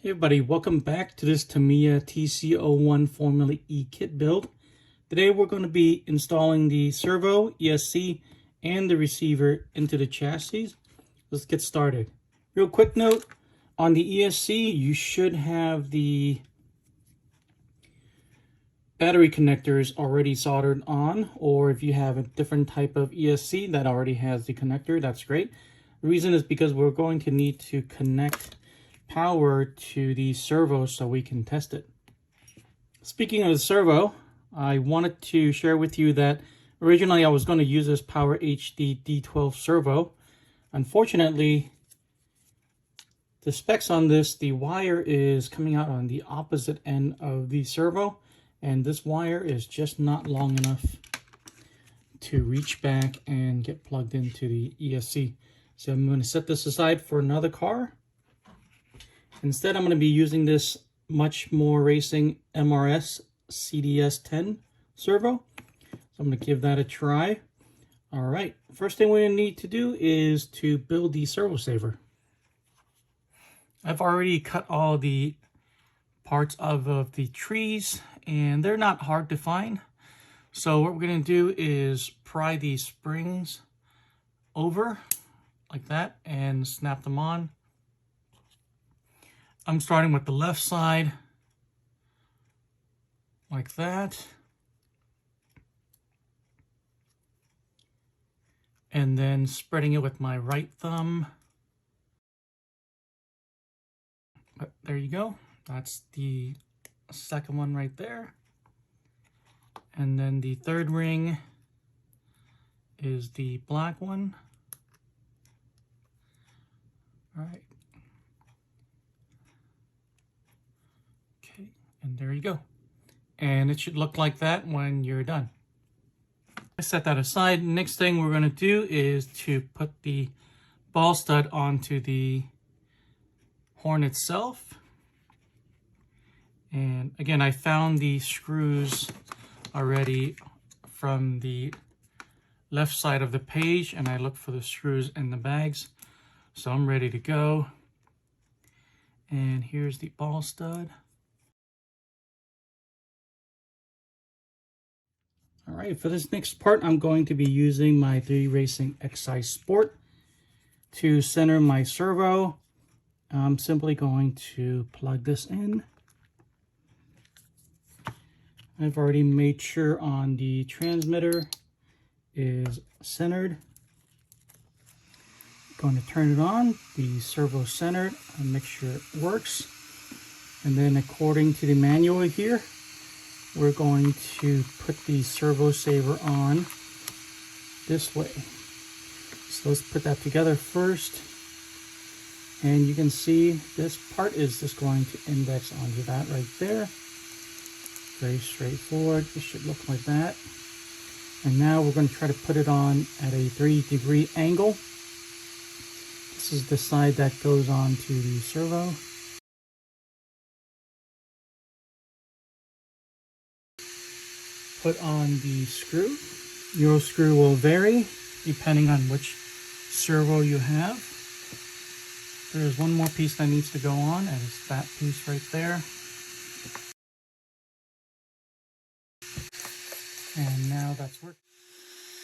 Hey everybody, welcome back to this Tamiya TC-01 Formula E kit build. Today we're going to be installing the servo, ESC, and the receiver into the chassis. Let's get started. Real quick note, on the ESC you should have the battery connectors already soldered on, or if you have a different type of ESC that already has the connector, that's great. The reason is because we're going to need to connect power to the servo so we can test it. Speaking of the servo, I wanted to share with you that originally I was going to use this Power HD D12 servo. Unfortunately, the specs on this, the wire is coming out on the opposite end of the servo, and this wire is just not long enough to reach back and get plugged into the ESC. So I'm going to set this aside for another car. Instead, I'm going to be using this much more racing MRS CDS10 servo. So I'm going to give that a try. All right, first thing we need to do is to build the servo saver. I've already cut all the parts of the trees, and they're not hard to find. So what we're going to do is pry these springs over like that and snap them on. I'm starting with the left side, like that. And then spreading it with my right thumb. But there you go. That's the second one right there. And then the third ring is the black one. All right. And there you go. And it should look like that when you're done. I set that aside. Next thing we're going to do is to put the ball stud onto the horn itself. And again, I found the screws already from the left side of the page, and I looked for the screws in the bags. So I'm ready to go. And here's the ball stud. All right, for this next part, I'm going to be using my 3 Racing XI Sport to center my servo. I'm simply going to plug this in. I've already made sure on the transmitter is centered. Going to turn it on, the servo centered, and make sure it works. And then according to the manual here, we're going to put the servo saver on this way. So let's put that together first. And you can see this part is just going to index onto that right there. Very straightforward. It should look like that. And now we're going to try to put it on at a 3-degree angle. This is the side that goes on to the servo. Put on the screw. Your screw will vary depending on which servo you have. There's one more piece that needs to go on, and it's that piece right there. And now that's working.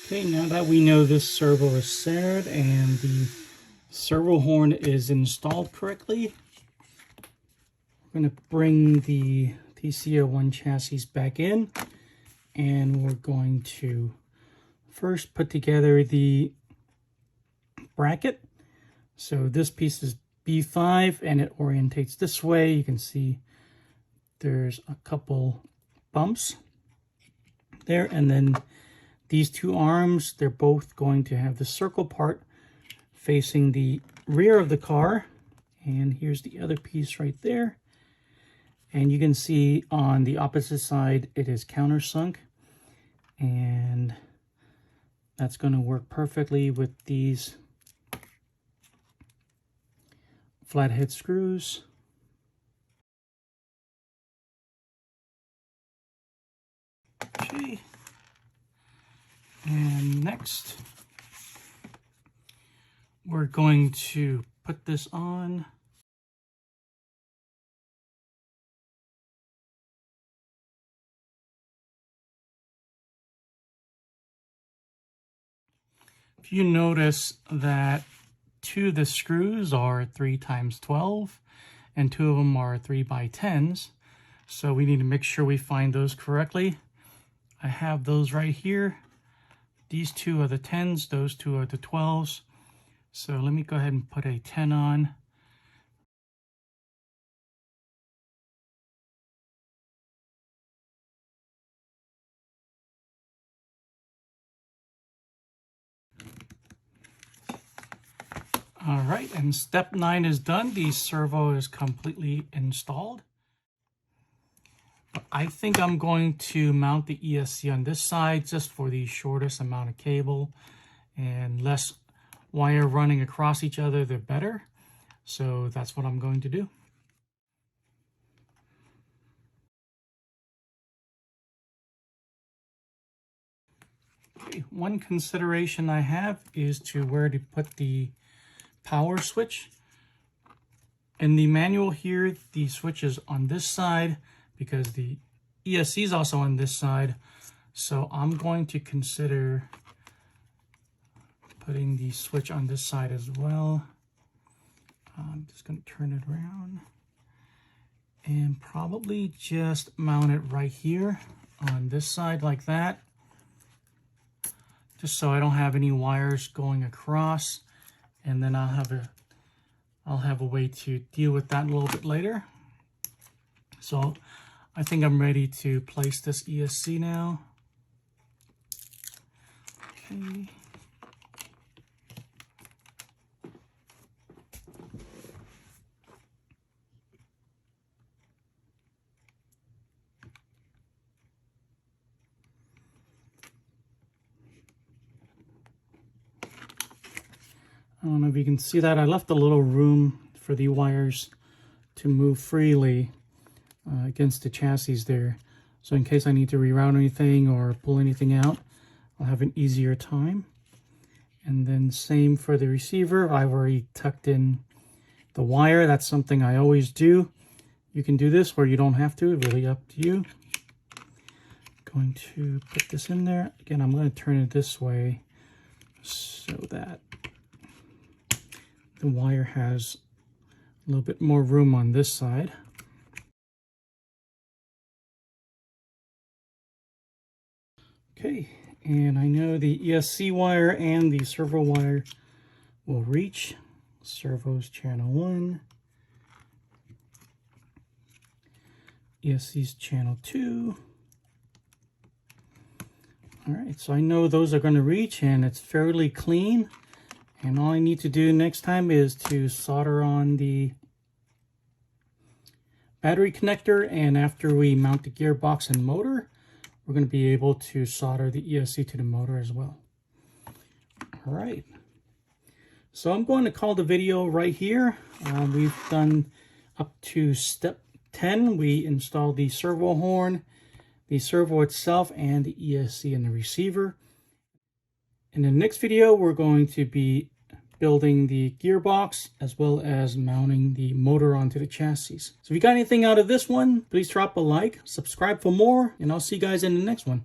Okay, now that we know this servo is centered and the servo horn is installed correctly, we're going to bring the TC-01 chassis back in. And we're going to first put together the bracket. So this piece is B5 and it orientates this way. You can see there's a couple bumps there. And then these 2 arms, they're both going to have the circle part facing the rear of the car. And here's the other piece right there. And you can see on the opposite side, it is countersunk. And that's going to work perfectly with these flathead screws. Okay. And next, we're going to put this on If you notice that 2 of the screws are 3 times 12 and 2 of them are 3x10s, so we need to make sure we find those correctly. I have those right here. These 2 are the 10s, those 2 are the 12s. So let me go ahead and put a 10 on. All right, and step 9 is done. The servo is completely installed. I think I'm going to mount the ESC on this side just for the shortest amount of cable, and less wire running across each other, the better. So that's what I'm going to do. Okay, one consideration I have is to where to put the power switch. In the manual here, the switch is on this side because the ESC is also on this side. So I'm going to consider putting the switch on this side as well. I'm just going to turn it around and probably just mount it right here on this side like that, just so I don't have any wires going across, and then I'll have a way to deal with that a little bit later. So I think I'm ready to place this ESC now. Okay. I don't know if you can see that. I left a little room for the wires to move freely against the chassis there. So in case I need to reroute anything or pull anything out, I'll have an easier time. And then same for the receiver. I've already tucked in the wire. That's something I always do. You can do this or you don't have to, really up to you. Going to put this in there. Again, I'm going to turn it this way so that the wire has a little bit more room on this side. Okay, and I know the ESC wire and the servo wire will reach. Servo's channel 1, ESC's channel 2. All right, so I know those are going to reach, and it's fairly clean. And all I need to do next time is to solder on the battery connector, and after we mount the gearbox and motor, we're going to be able to solder the ESC to the motor as well. All right. So I'm going to call the video right here. We've done up to step 10. We installed the servo horn, the servo itself, and the ESC and the receiver. In the next video, we're going to be building the gearbox as well as mounting the motor onto the chassis. So if you got anything out of this one, please drop a like, subscribe for more, and I'll see you guys in the next one.